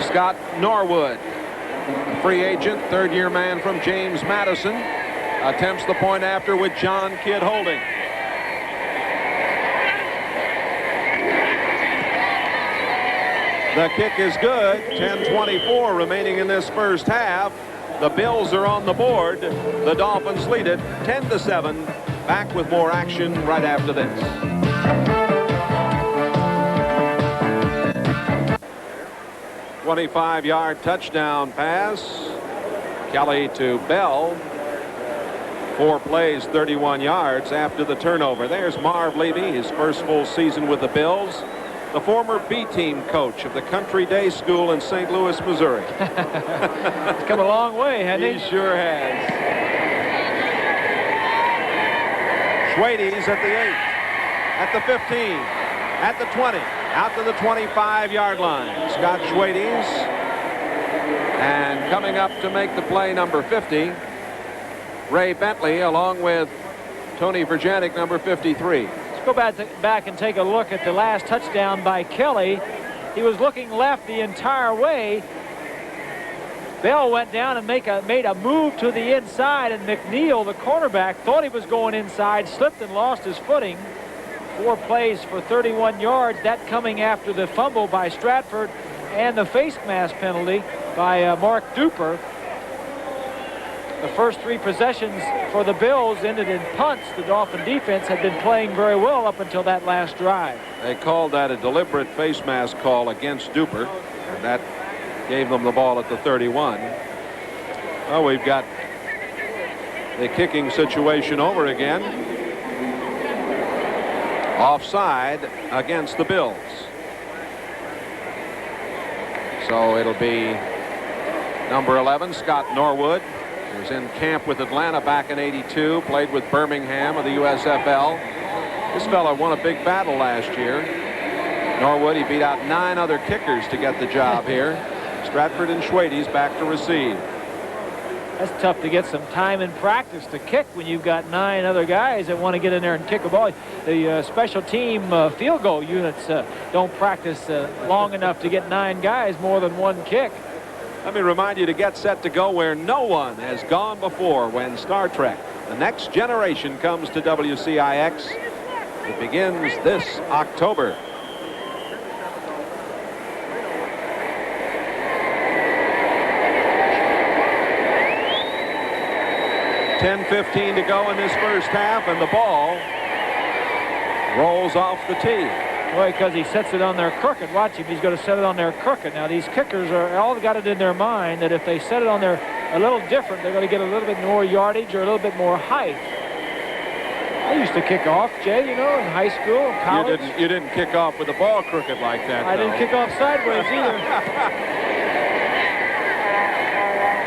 Scott Norwood, a free agent, third-year man from James Madison, attempts the point after with John Kidd holding. The kick is good. 10:24 remaining in this first half. The Bills are on the board. The Dolphins lead it 10-7. Back with more action right after this. A 25-yard touchdown pass. Kelly to Bell. 4 plays, 31 yards after the turnover. There's Marv Levy, his first full season with the Bills. The former B-team coach of the Country Day School in St. Louis, Missouri. He's come a long way, hasn't he? He sure has. Schwade's at the 8, at the 15, at the 20, out to the 25-yard line. Scott Schwade's. And coming up to make the play, number 50, Ray Bentley, along with Tony Verjanik, number 53. Go back and take a look at the last touchdown by Kelly. He was looking left the entire way. Bell went down and made a move to the inside, and McNeil, the cornerback, thought he was going inside, slipped and lost his footing. 4 plays for 31 yards, that coming after the fumble by Stratford and the face mask penalty by Mark Duper. The first 3 possessions for the Bills ended in punts. The Dolphin defense had been playing very well up until that last drive. They called that a deliberate face mask call against Duper, and that gave them the ball at the 31. Well, we've got the kicking situation over again. Offside against the Bills. So it'll be number 11, Scott Norwood. He was in camp with Atlanta back in '82, played with Birmingham of the USFL. This fella won a big battle last year. Norwood, he beat out 9 other kickers to get the job here. Stratford and Schwade's back to receive. That's tough to get some time in practice to kick when you've got 9 other guys that want to get in there and kick a ball. The special team field goal units don't practice long enough to get 9 guys more than 1 kick. Let me remind you to get set to go where no one has gone before when Star Trek: The Next Generation comes to WCIX. It begins this October. .10:15 to go in this first half, and the ball rolls off the tee. Boy, because he sets it on there crooked. Watch him. He's going to set it on there crooked. Now, these kickers are all got it in their mind that if they set it on there a little different, they're going to get a little bit more yardage or a little bit more height. I used to kick off, Jay, you know, in high school, college. You didn't kick off with the ball crooked like that. I didn't kick off sideways either.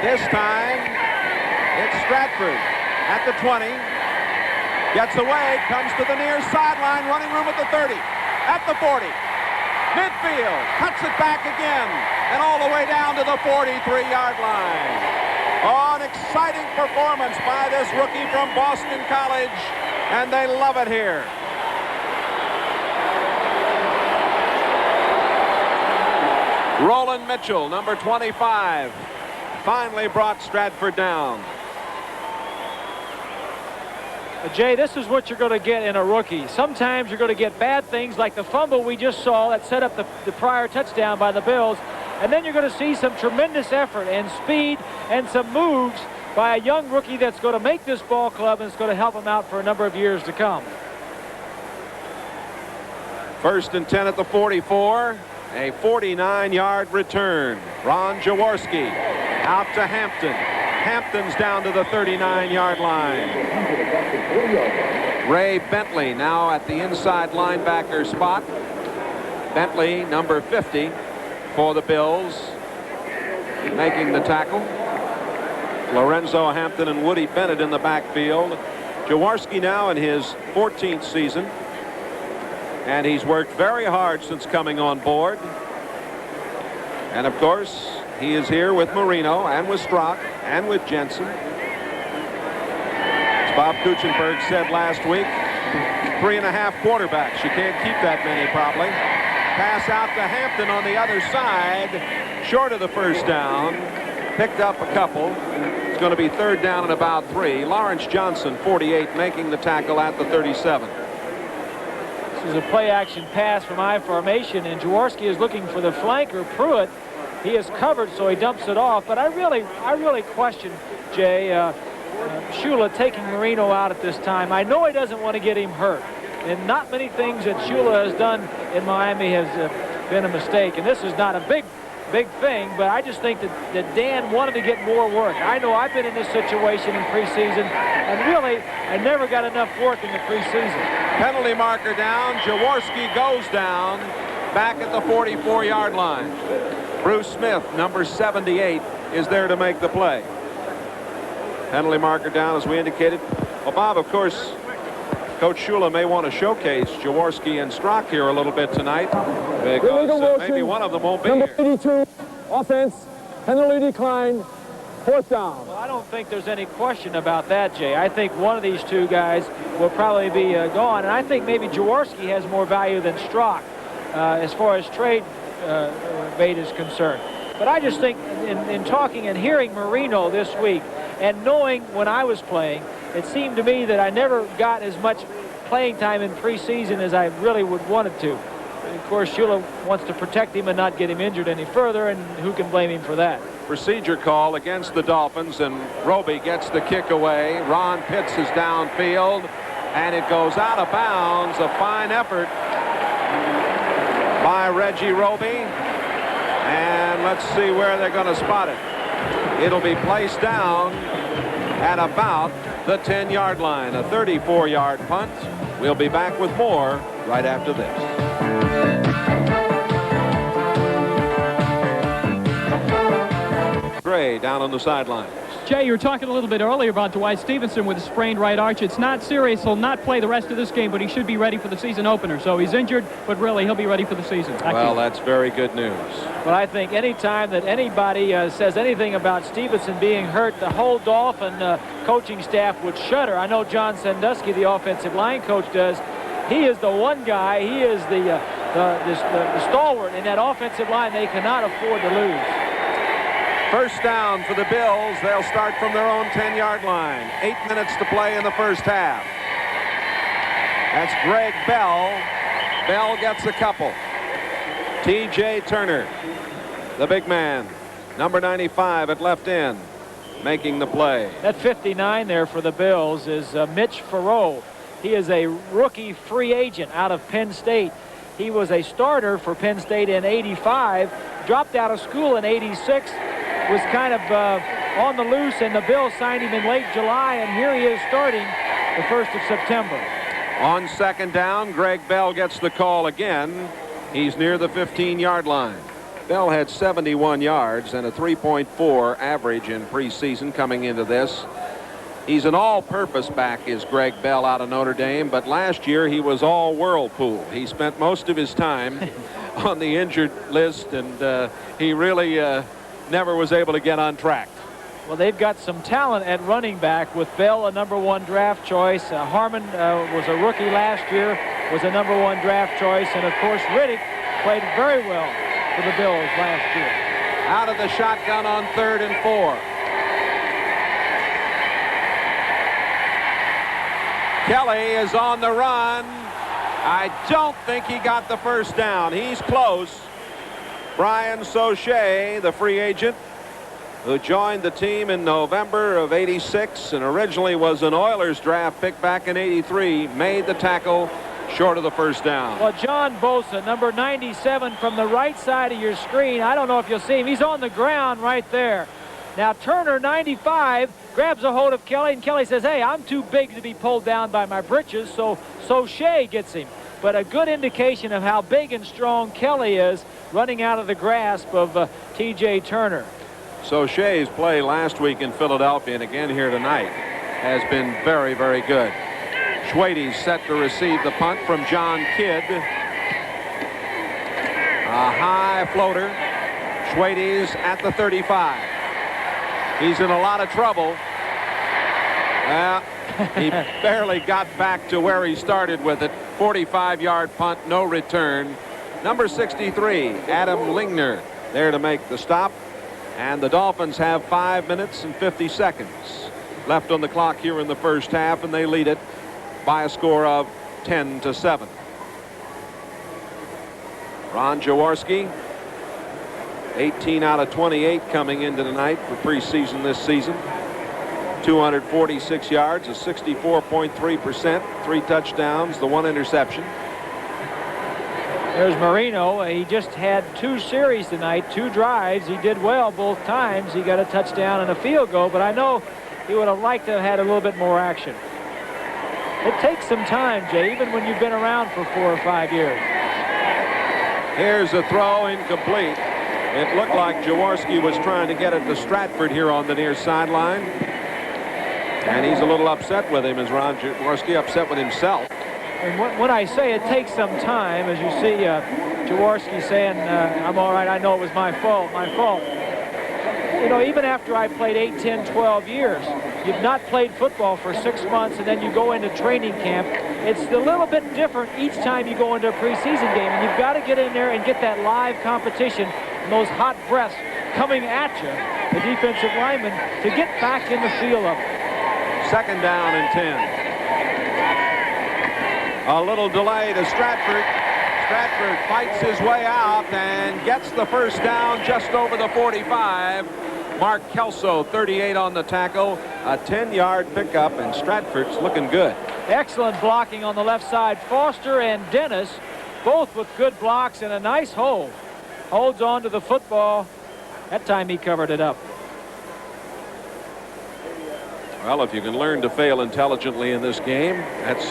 This time, it's Stratford at the 20. Gets away, comes to the near sideline, running room at the 30, at the 40. Midfield, cuts it back again, and all the way down to the 43-yard line. Oh, an exciting performance by this rookie from Boston College, and they love it here. Roland Mitchell, number 25, finally brought Stratford down. Jay, this is what you're going to get in a rookie. Sometimes you're going to get bad things like the fumble we just saw that set up the prior touchdown by the Bills. And then you're going to see some tremendous effort and speed and some moves by a young rookie that's going to make this ball club and it's going to help him out for a number of years to come. 1st and 10 at the 44. A 49-yard return. Ron Jaworski out to Hampton. Hampton's down to the 39-yard line. Ray Bentley now at the inside linebacker spot. Bentley, number 50 for the Bills, making the tackle. Lorenzo Hampton and Woody Bennett in the backfield. Jaworski now in his 14th season, and he's worked very hard since coming on board. And of course, he is here with Marino and with Strock and with Jensen. As Bob Kuchenberg said last week, 3.5 quarterbacks. You can't keep that many probably. Pass out to Hampton on the other side, short of the first down. Picked up a couple. It's going to be 3rd down and about 3. Lawrence Johnson, 48, making the tackle at the 37. This is a play-action pass from I formation, and Jaworski is looking for the flanker, Pruitt. He is covered, so he dumps it off. But I really question, Jay, Shula taking Marino out at this time. I know he doesn't want to get him hurt. And not many things that Shula has done in Miami has been a mistake. And this is not a big thing, but I just think that Dan wanted to get more work. I know I've been in this situation in preseason, and really, I never got enough work in the preseason. Penalty marker down. Jaworski goes down back at the 44-yard line. Bruce Smith, number 78, is there to make the play. Penalty marker down, as we indicated. Well, Bob, of course, Coach Shula may want to showcase Jaworski and Strock here a little bit tonight, because maybe one of them won't be number here. 82, offense, penalty decline, 4th down. Well, I don't think there's any question about that, Jay. I think one of these two guys will probably be gone, and I think maybe Jaworski has more value than Strock as far as trade bait is concerned. But I just think in talking and hearing Marino this week and knowing when I was playing, it seemed to me that I never got as much playing time in preseason as I really would wanted to. And of course, Shula wants to protect him and not get him injured any further, and who can blame him for that? Procedure call against the Dolphins, and Roby gets the kick away. Ron Pitts is downfield, and it goes out of bounds. A fine effort by Reggie Roby. And let's see where they're going to spot it. It'll be placed down at about the 10-yard line. A 34-yard punt. We'll be back with more right after this. Gray down on the sideline. Jay, you were talking a little bit earlier about Dwight Stevenson with a sprained right arch. It's not serious. He'll not play the rest of this game, but he should be ready for the season opener. So he's injured, but really he'll be ready for the season. Well, that's very good news. Well, I think any time that anybody says anything about Stevenson being hurt, the whole Dolphin coaching staff would shudder. I know John Sandusky, the offensive line coach, does. He is the one guy. He is the stalwart in that offensive line they cannot afford to lose. First down for the Bills. They'll start from their own 10-yard line. 8 minutes to play in the first half. That's Greg Bell. Bell gets a couple. T.J. Turner, the big man, number 95 at left end, making the play. That 59 there for the Bills is Mitch Farrow. He is a rookie free agent out of Penn State. He was a starter for Penn State in '85, dropped out of school in '86, was kind of on the loose, and the Bills signed him in late July, and here he is starting the 1st of September. On second down, Greg Bell gets the call again. He's near the 15-yard line. Bell had 71 yards and a 3.4 average in preseason coming into this. He's an all-purpose back, is Greg Bell out of Notre Dame, but last year he was all Whirlpool. He spent most of his time on the injured list, and he really never was able to get on track. Well, they've got some talent at running back with Bell, a #1 draft choice. Harmon was a rookie last year, was a #1 draft choice, and of course Riddick played very well for the Bills last year. Out of the shotgun on 3rd and 4. Kelly is on the run. I don't think he got the first down. He's close. Brian Sauché, the free agent, who joined the team in November of '86 and originally was an Oilers draft pick back in '83, made the tackle short of the first down. Well, John Bosa, number 97 from the right side of your screen. I don't know if you'll see him. He's on the ground right there. Now Turner, 95, grabs a hold of Kelly, and Kelly says, hey, I'm too big to be pulled down by my britches, so Sauché gets him. But a good indication of how big and strong Kelly is running out of the grasp of T.J. Turner. Sauché's play last week in Philadelphia and again here tonight has been very, very good. Schwade's set to receive the punt from John Kidd. A high floater. Schwade's at the 35. He's in a lot of trouble. He barely got back to where he started with it. 45-yard punt, no return. Number 63, Adam Lingner, there to make the stop. And the Dolphins have 5 minutes and 50 seconds left on the clock here in the first half, and they lead it by a score of 10-7. Ron Jaworski, 18 out of 28 coming into tonight for preseason this season. 246 yards, a 64.3%, 3 touchdowns, the 1 interception. There's Marino. He just had 2 series tonight, 2 drives. He did well both times. He got a touchdown and a field goal, but I know he would have liked to have had a little bit more action. It takes some time, Jay, even when you've been around for 4 or 5 years. Here's a throw, incomplete. It looked like Jaworski was trying to get it to Stratford here on the near sideline. And he's a little upset with him. Is Ron Jaworski upset with himself? And when I say it takes some time, as you see Jaworski saying, I'm all right, I know it was my fault. You know, even after I played 8, 10, 12 years, you've not played football for 6 months, and then you go into training camp. It's a little bit different each time you go into a preseason game, and you've got to get in there and get that live competition and those hot breaths coming at you, the defensive lineman, to get back in the feel of it. Second down and 10. A little delay to Stratford. Stratford fights his way out and gets the first down just over the 45. Mark Kelso, 38 on the tackle. A 10-yard pickup, and Stratford's looking good. Excellent blocking on the left side. Foster and Dennis, both with good blocks and a nice hold. Holds on to the football. That time he covered it up. Well, if you can learn to fail intelligently in this game, that's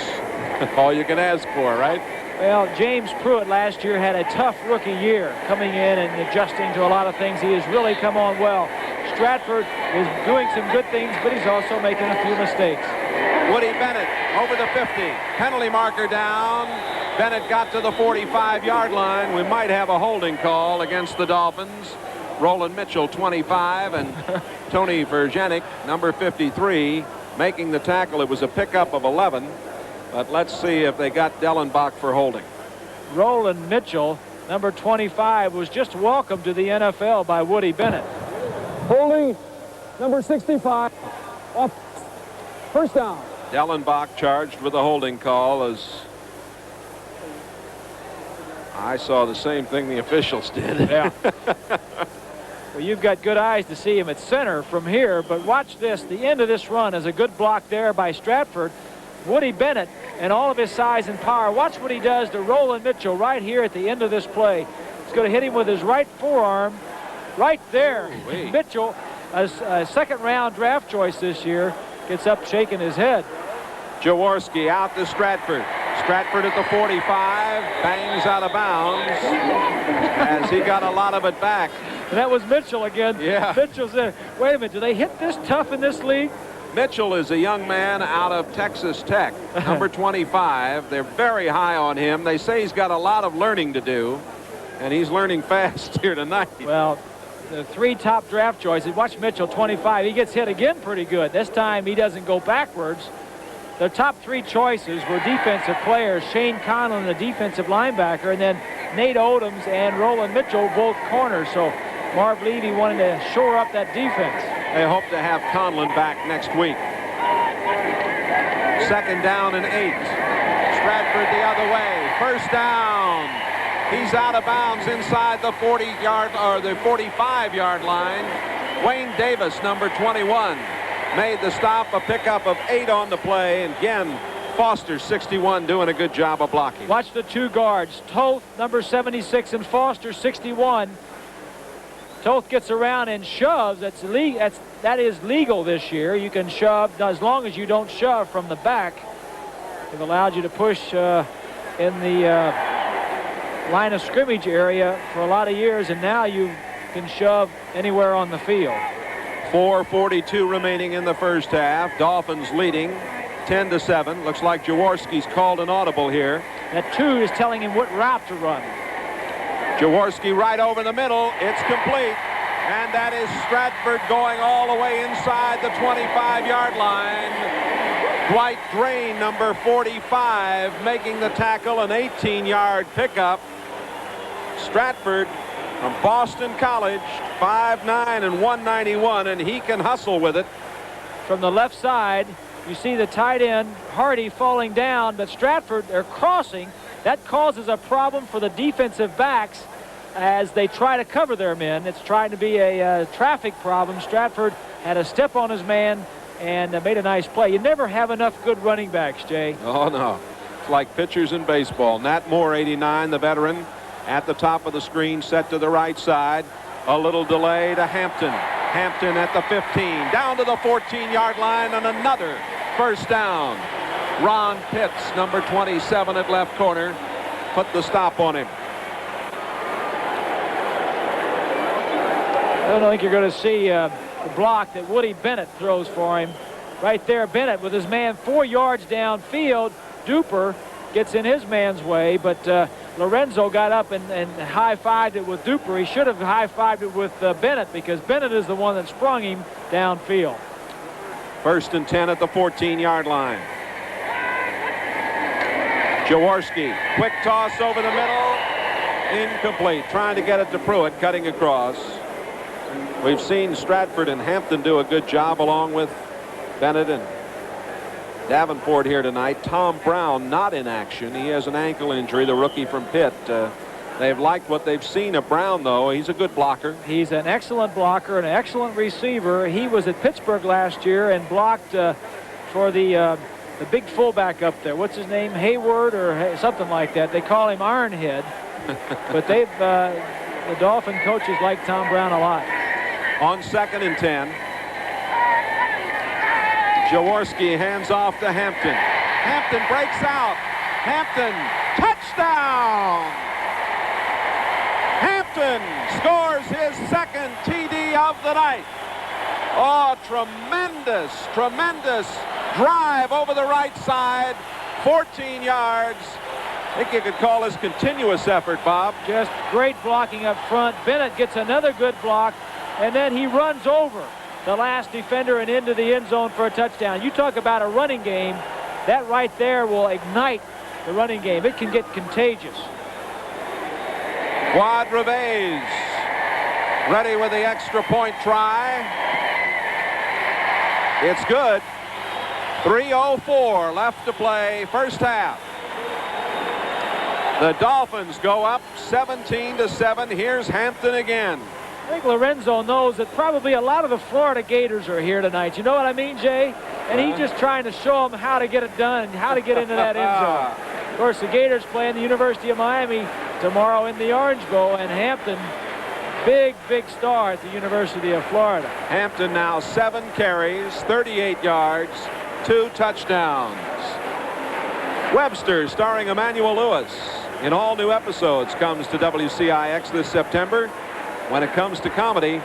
all you can ask for, right? Well, James Pruitt last year had a tough rookie year coming in and adjusting to a lot of things. He has really come on well. Stratford is doing some good things, but he's also making a few mistakes. Woody Bennett over the 50. Penalty marker down. Bennett got to the 45-yard line. We might have a holding call against the Dolphins. Roland Mitchell, 25, and Tony Verjanik, number 53, making the tackle. It was a pickup of 11, but let's see if they got Dellenbach for holding. Roland Mitchell, number 25, was just welcomed to the NFL by Woody Bennett. Holding number 65. Off. First down. Dellenbach charged with a holding call as I saw the same thing the officials did. Yeah. Well, you've got good eyes to see him at center from here, but watch this. The end of this run is a good block there by Stratford. Woody Bennett and all of his size and power. Watch what he does to Roland Mitchell right here at the end of this play. He's going to hit him with his right forearm right there. Ooh-wee. Mitchell, a second-round draft choice this year, gets up shaking his head. Jaworski out to Stratford. Stratford at the 45, bangs out of bounds as he got a lot of it back. And that was Mitchell again. Yeah. Mitchell said, wait a minute, do they hit this tough in this league? Mitchell is a young man out of Texas Tech, number 25. They're very high on him. They say he's got a lot of learning to do, and he's learning fast here tonight. Well, the 3 top draft choices. Watch Mitchell, 25. He gets hit again pretty good. This time he doesn't go backwards. The top 3 choices were defensive players. Shane Conlon, the defensive linebacker, and then Nate Odoms and Roland Mitchell, both corners. So Marv Levy wanted to shore up that defense. They hope to have Conlon back next week. Second down and 8. Stratford the other way. First down. He's out of bounds inside the 40-yard or the 45-yard line. Wayne Davis, number 21, made the stop. A pickup of 8 on the play. And again, Foster, 61, doing a good job of blocking. Watch the 2 guards. Toth, number 76, and Foster, 61. Toth gets around and shoves. That is legal this year. You can shove as long as you don't shove from the back. They've allowed you to push in the line of scrimmage area for a lot of years, and now you can shove anywhere on the field. 4:42 remaining in the first half. Dolphins leading 10-7. Looks like Jaworski's called an audible here. That 2 is telling him what route to run. Jaworski right over the middle. It's complete. And that is Stratford going all the way inside the 25-yard line. Dwight Drain, number 45, making the tackle, an 18-yard pickup. Stratford from Boston College, 5'9" and 191, and he can hustle with it. From the left side, you see the tight end, Hardy, falling down, but Stratford, they're crossing. That causes a problem for the defensive backs as they try to cover their men. It's trying to be a traffic problem. Stratford had a step on his man and made a nice play. You never have enough good running backs, Jay. Oh, no. It's like pitchers in baseball. Nat Moore, 89, the veteran, at the top of the screen, set to the right side. A little delay to Hampton. Hampton at the 15, down to the 14-yard line, and another first down. Ron Pitts, number 27 at left corner, put the stop on him. I don't think you're going to see the block that Woody Bennett throws for him. Right there, Bennett with his man 4 yards downfield. Duper gets in his man's way, but Lorenzo got up and high-fived it with Duper. He should have high-fived it with Bennett, because Bennett is the one that sprung him downfield. First and 10 at the 14-yard line. Jaworski, quick toss over the middle. Incomplete. Trying to get it to Pruitt, cutting across. We've seen Stratford and Hampton do a good job along with Bennett and Davenport here tonight. Tom Brown not in action. He has an ankle injury, the rookie from Pitt. They've liked what they've seen of Brown, though. He's a good blocker. He's an excellent blocker, an excellent receiver. He was at Pittsburgh last year and blocked for the big fullback up there. What's his name? Hayward or something like that. They call him Ironhead. But the Dolphin coaches like Tom Brown a lot. On second and 10. Jaworski hands off to Hampton. Hampton breaks out. Hampton, touchdown! Hampton scores his second TD of the night. Oh, tremendous drive over the right side. 14 yards. I think you could call this continuous effort, Bob. Just great blocking up front. Bennett gets another good block, and then he runs over the last defender and into the end zone for a touchdown. You talk about a running game. That right there will ignite the running game. It can get contagious. Quadreves Ready with the extra point try. It's good. 3:04 left to play, first half. The Dolphins go up 17-7. Here's Hampton again. I think Lorenzo knows that probably a lot of the Florida Gators are here tonight. You know what I mean, Jay? And he's just trying to show them how to get it done, how to get into that end zone. Of course, the Gators playing the University of Miami tomorrow in the Orange Bowl, and Hampton, big star at the University of Florida. Hampton now 7 carries, 38 yards, 2 touchdowns. Webster, starring Emmanuel Lewis, in all new episodes, comes to WCIX this September. When it comes to comedy,